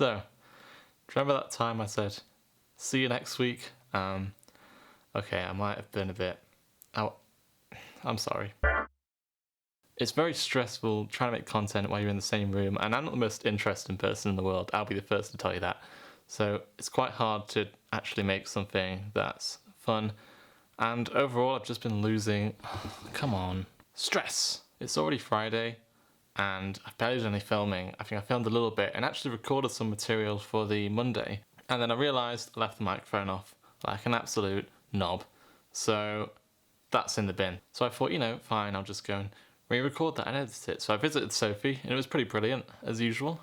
So, do you remember that time I said, see you next week? Okay, I might have been a bit... I'm sorry. It's very stressful trying to make content while you're in the same room, and I'm not the most interesting person in the world, I'll be the first to tell you that. So it's quite hard to actually make something that's fun, and overall I've just been losing... come on. Stress! It's already Friday, and I've barely done any filming. I think I filmed a little bit and actually recorded some material for the Monday, and then I realised I left the microphone off like an absolute knob. So that's in the bin. So I thought, you know, fine, I'll just go and re-record that and edit it. So I visited Sophie, and it was pretty brilliant, as usual.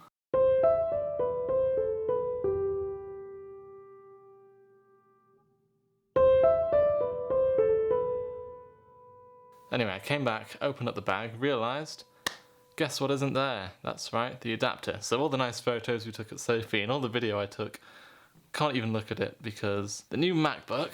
Anyway, I came back, opened up the bag, realised, guess what isn't there? That's right, the adapter. So all the nice photos we took at Sophie and all the video I took, can't even look at it because the new MacBook,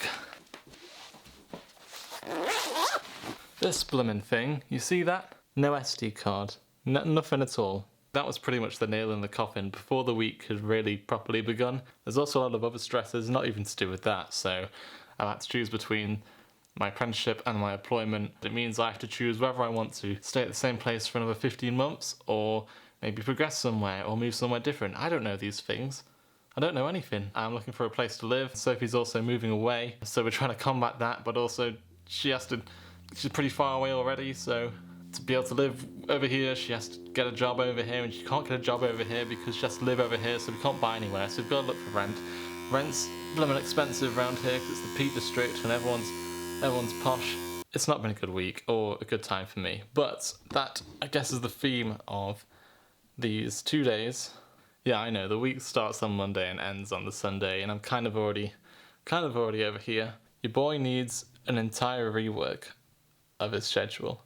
this bloomin' thing, you see that? No SD card, nothing at all. That was pretty much the nail in the coffin before the week had really properly begun. There's also a lot of other stresses, not even to do with that, so I've had to choose between my apprenticeship and my employment. It means I have to choose whether I want to stay at the same place for another 15 months or maybe progress somewhere or move somewhere different. I don't know these things. I don't know anything. I'm looking for a place to live. Sophie's also moving away, so we're trying to combat that, but also she's pretty far away already, so to be able to live over here, she has to get a job over here, and she can't get a job over here because she has to live over here, so we can't buy anywhere, so we've got to look for rent. Rent's blooming expensive around here because it's the Peak District and everyone's posh. It's not been a good week or a good time for me, but that, I guess, is the theme of these 2 days. Yeah, I know, the week starts on Monday and ends on the Sunday, and I'm kind of already over here. Your boy needs an entire rework of his schedule.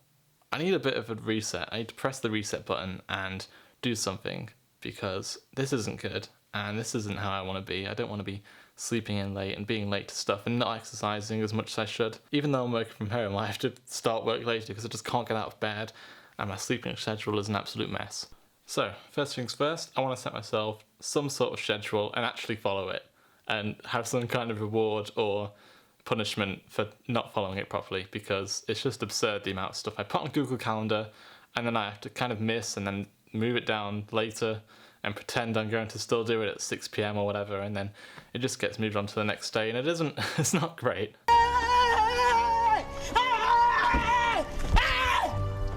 I need a bit of a reset. I need to press the reset button and do something, because this isn't good, and this isn't how I want to be. I don't want to be sleeping in late and being late to stuff and not exercising as much as I should. Even though I'm working from home, I have to start work later because I just can't get out of bed, and my sleeping schedule is an absolute mess. So, first things first, I want to set myself some sort of schedule and actually follow it, and have some kind of reward or punishment for not following it properly, because it's just absurd the amount of stuff I put on Google Calendar and then I have to kind of miss and then move it down later and pretend I'm going to still do it at 6 PM or whatever, and then it just gets moved on to the next day, and it's not great.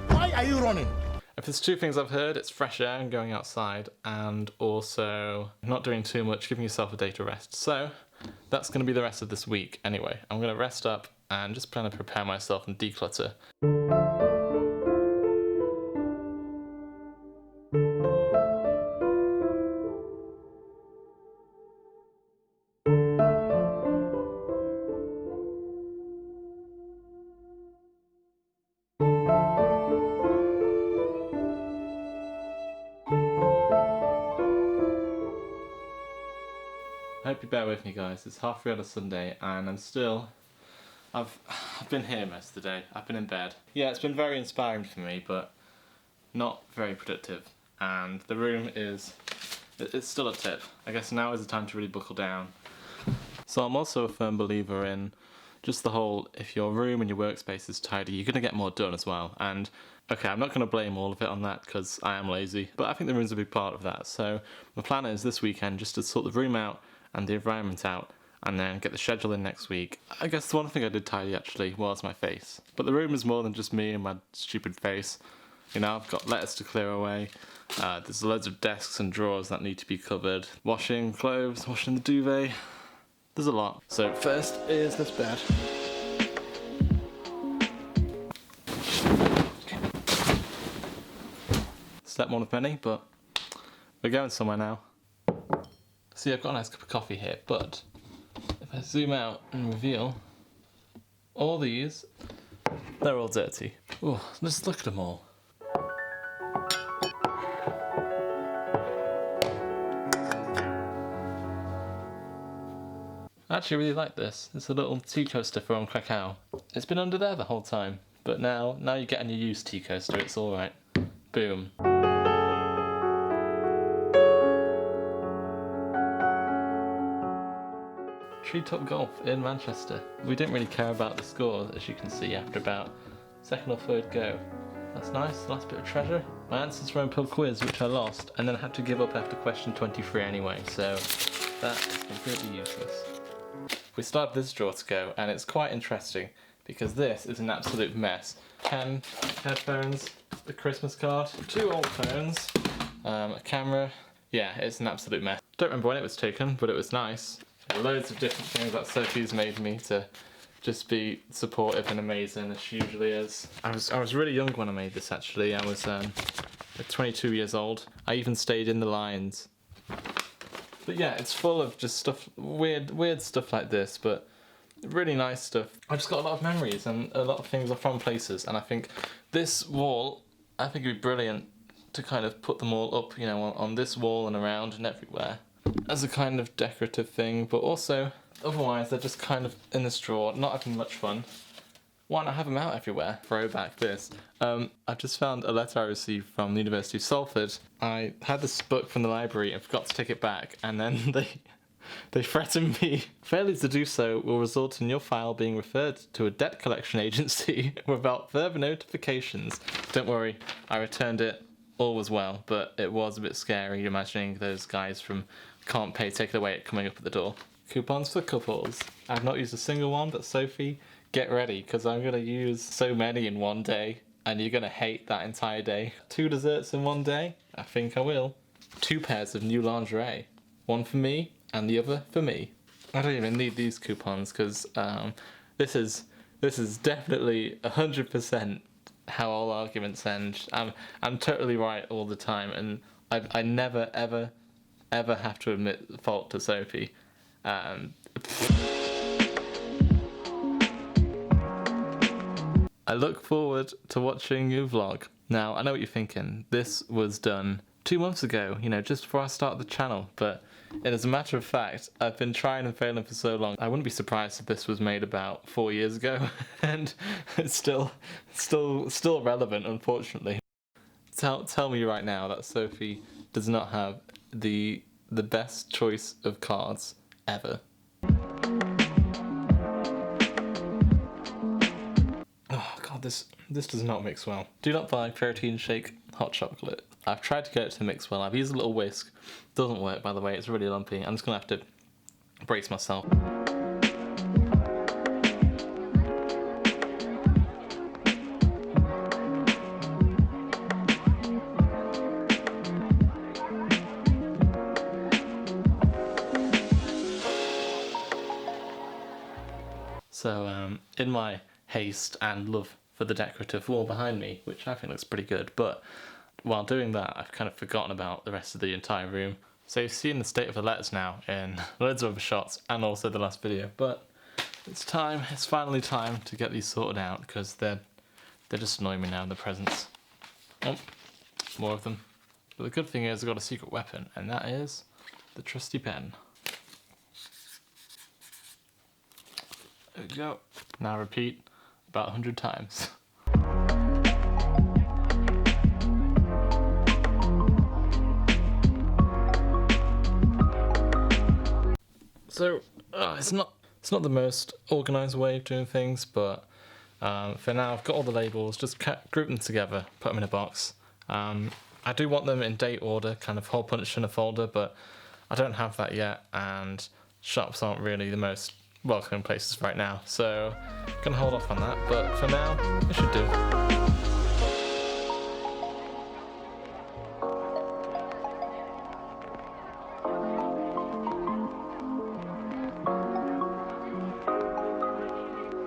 Why are you running? If there's two things I've heard, it's fresh air and going outside, and also not doing too much, giving yourself a day to rest. So that's going to be the rest of this week anyway. I'm going to rest up and just plan to prepare myself and declutter. I hope you bear with me, guys. It's halfway on a Sunday and I've been here most of the day. I've been in bed. Yeah, it's been very inspiring for me, but not very productive. And the room it's still a tip. I guess now is the time to really buckle down. So I'm also a firm believer in just the whole, if your room and your workspace is tidy, you're going to get more done as well. And okay, I'm not going to blame all of it on that because I am lazy, but I think the room's a big part of that. So my plan is this weekend just to sort the room out and the environment out, and then get the schedule in next week. I guess the one thing I did tidy actually was my face. But the room is more than just me and my stupid face. You know, I've got letters to clear away. There's loads of desks and drawers that need to be covered. Washing clothes, washing the duvet. There's a lot. So first is this bed. Step one of many, but we're going somewhere now. See, I've got a nice cup of coffee here, but if I zoom out and reveal all these, they're all dirty. Oh, just look at them all. I actually really like this. It's a little tea coaster from Krakow. It's been under there the whole time, but now you're getting your used tea coaster, it's alright. Boom. Treetop Golf in Manchester. We didn't really care about the score, as you can see, after about second or third go. That's nice, nice bit of treasure. My answers from a pub quiz, which I lost, and then had to give up after question 23 anyway, so that is completely useless. We started this draw to go, and it's quite interesting, because this is an absolute mess. Pen, headphones, the Christmas card, 2 old phones, a camera. Yeah, it's an absolute mess. Don't remember when it was taken, but it was nice. Loads of different things that Sophie's made me to just be supportive and amazing, as she usually is. I was really young when I made this, actually. I was 22 years old. I even stayed in the lines. But yeah, it's full of just stuff, weird stuff like this, but really nice stuff. I've just got a lot of memories, and a lot of things are from places, and I think this wall, I think it'd be brilliant to kind of put them all up, you know, on this wall and around and everywhere, as a kind of decorative thing, but also, otherwise they're just kind of in this drawer, not having much fun. Why not have them out everywhere? Throwback this. I've just found a letter I received from the University of Salford. I had this book from the library and forgot to take it back, and then they threatened me. Failure to do so will result in your file being referred to a debt collection agency without further notifications. Don't worry, I returned it. All was well, but it was a bit scary imagining those guys from Can't Pay, Take It Away coming up at the door. Coupons for couples. I've not used a single one, but Sophie, get ready, because I'm going to use so many in one day, and you're going to hate that entire day. 2 desserts in one day? I think I will. 2 pairs of new lingerie. One for me, and the other for me. I don't even need these coupons, because this is definitely 100% how all arguments end. I'm totally right all the time, and I never ever have to admit fault to Sophie. I look forward to watching your vlog. Now, I know what you're thinking. This was done 2 months ago, you know, just before I started the channel, but as a matter of fact, I've been trying and failing for so long. I wouldn't be surprised if this was made about 4 years ago, and it's still relevant, unfortunately. Tell me right now that Sophie does not have the best choice of cards ever. Oh god, this does not mix well. Do not buy protein shake hot chocolate. I've tried to get it to mix well. I've used a little whisk. Doesn't work, by the way. It's really lumpy. I'm just gonna have to brace myself. So, in my haste and love for the decorative wall behind me, which I think looks pretty good, but while doing that, I've kind of forgotten about the rest of the entire room. So you've seen the state of the letters now in loads of other shots and also the last video, but it's finally time to get these sorted out, because they're just annoying me now, the presents. Oh, more of them. But the good thing is I've got a secret weapon, and that is the trusty pen. There we go. Now repeat about 100 times. So, it's not the most organised way of doing things, but for now I've got all the labels, just group them together, put them in a box. I do want them in date order, kind of hole punched in a folder, but I don't have that yet, and shops aren't really the most welcoming places right now, so I'm gonna hold off on that, but for now, it should do.